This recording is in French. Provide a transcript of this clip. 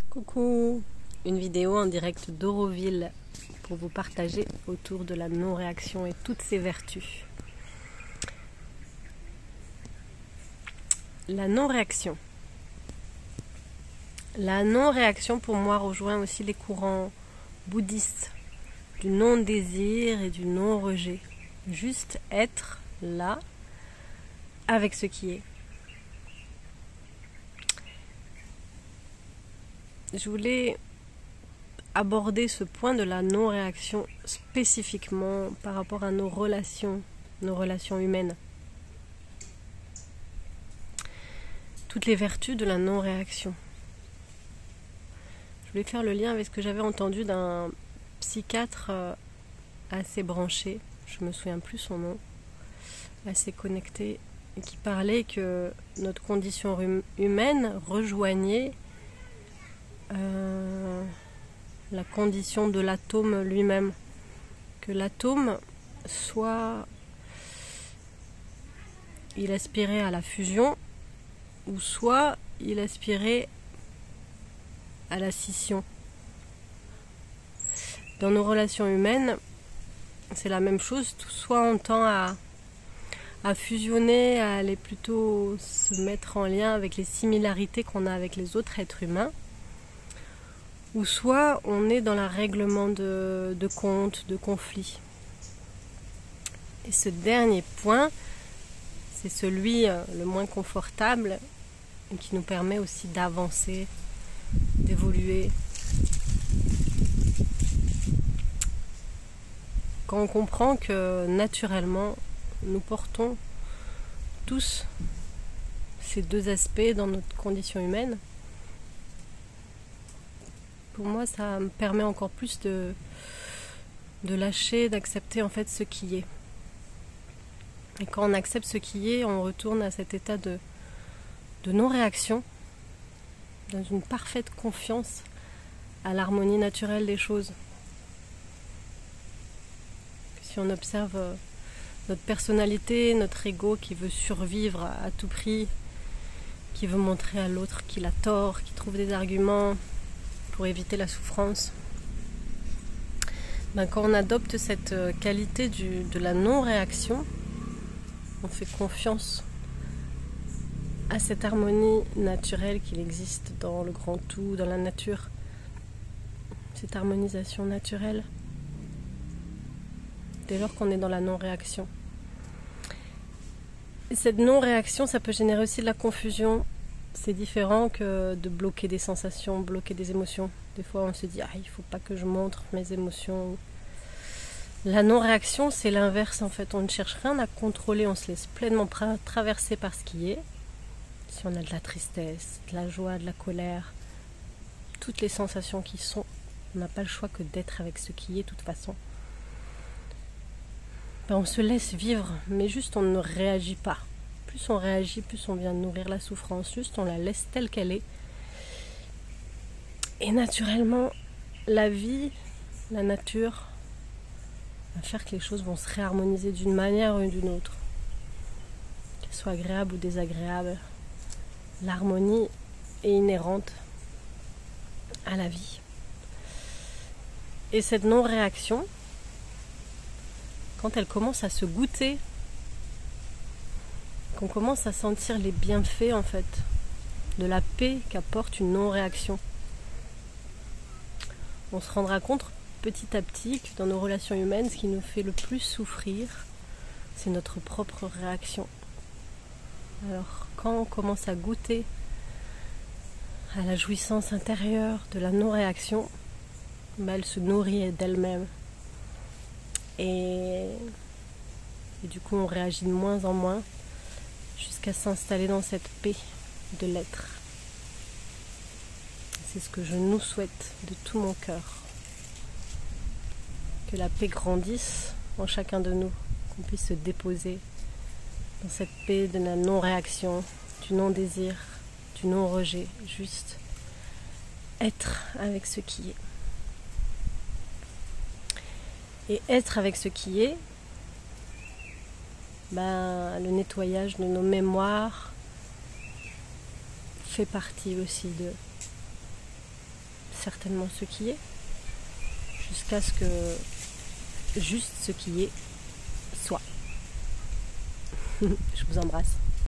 Coucou, une vidéo en direct d'Auroville pour vous partager autour de la non-réaction et toutes ses vertus. La non-réaction. La non-réaction pour moi rejoint aussi les courants bouddhistes du non-désir et du non-rejet. Juste être là avec ce qui est. Je voulais aborder ce point de la non-réaction spécifiquement par rapport à nos relations humaines. Toutes les vertus de la non-réaction. Je voulais faire le lien avec ce que j'avais entendu d'un psychiatre assez branché, je me souviens plus son nom, assez connecté, et qui parlait que notre condition humaine rejoignait la condition de l'atome lui-même, que l'atome soit il aspirait à la fusion ou soit il aspirait à la scission. Dans nos relations humaines, c'est la même chose, soit on tend à fusionner, à aller plutôt se mettre en lien avec les similarités qu'on a avec les autres êtres humains, ou soit on est dans le règlement de comptes, de conflits. Et ce dernier point, c'est celui le moins confortable et qui nous permet aussi d'avancer, d'évoluer. Quand on comprend que naturellement, nous portons tous ces deux aspects dans notre condition humaine, pour moi, ça me permet encore plus de lâcher, d'accepter en fait ce qui est. Et quand on accepte ce qui est, on retourne à cet état de non-réaction, dans une parfaite confiance à l'harmonie naturelle des choses. Si on observe notre personnalité, notre ego qui veut survivre à tout prix, qui veut montrer à l'autre qu'il a tort, qui trouve des arguments pour éviter la souffrance, quand on adopte cette qualité de la non-réaction, on fait confiance à cette harmonie naturelle qu'il existe dans le grand tout, dans la nature, cette harmonisation naturelle, dès lors qu'on est dans la non-réaction. Et cette non-réaction, ça peut générer aussi de la confusion. C'est différent que de bloquer des sensations, bloquer des émotions. Des fois, on se dit « il ne faut pas que je montre mes émotions ». La non-réaction, c'est l'inverse en fait. On ne cherche rien à contrôler, on se laisse pleinement traverser par ce qui est. Si on a de la tristesse, de la joie, de la colère, toutes les sensations qui sont, on n'a pas le choix que d'être avec ce qui est de toute façon. On se laisse vivre, mais juste on ne réagit pas. Plus on réagit, plus on vient nourrir la souffrance. Juste on la laisse telle qu'elle est. Et naturellement, la vie, la nature, va faire que les choses vont se réharmoniser d'une manière ou d'une autre. Qu'elles soient agréables ou désagréables. L'harmonie est inhérente à la vie. Et cette non-réaction, quand elle commence à se goûter, qu'on commence à sentir les bienfaits en fait de la paix qu'apporte une non-réaction, on se rendra compte petit à petit que dans nos relations humaines, ce qui nous fait le plus souffrir, c'est notre propre réaction. Alors quand on commence à goûter à la jouissance intérieure de la non-réaction, elle se nourrit d'elle-même. Et du coup on réagit de moins en moins jusqu'à s'installer dans cette paix de l'être. C'est ce que je nous souhaite de tout mon cœur. Que la paix grandisse en chacun de nous, qu'on puisse se déposer dans cette paix de la non-réaction, du non-désir, du non-rejet, juste être avec ce qui est. Et être avec ce qui est, le nettoyage de nos mémoires fait partie aussi certainement ce qui est, jusqu'à ce que juste ce qui est soit. Je vous embrasse.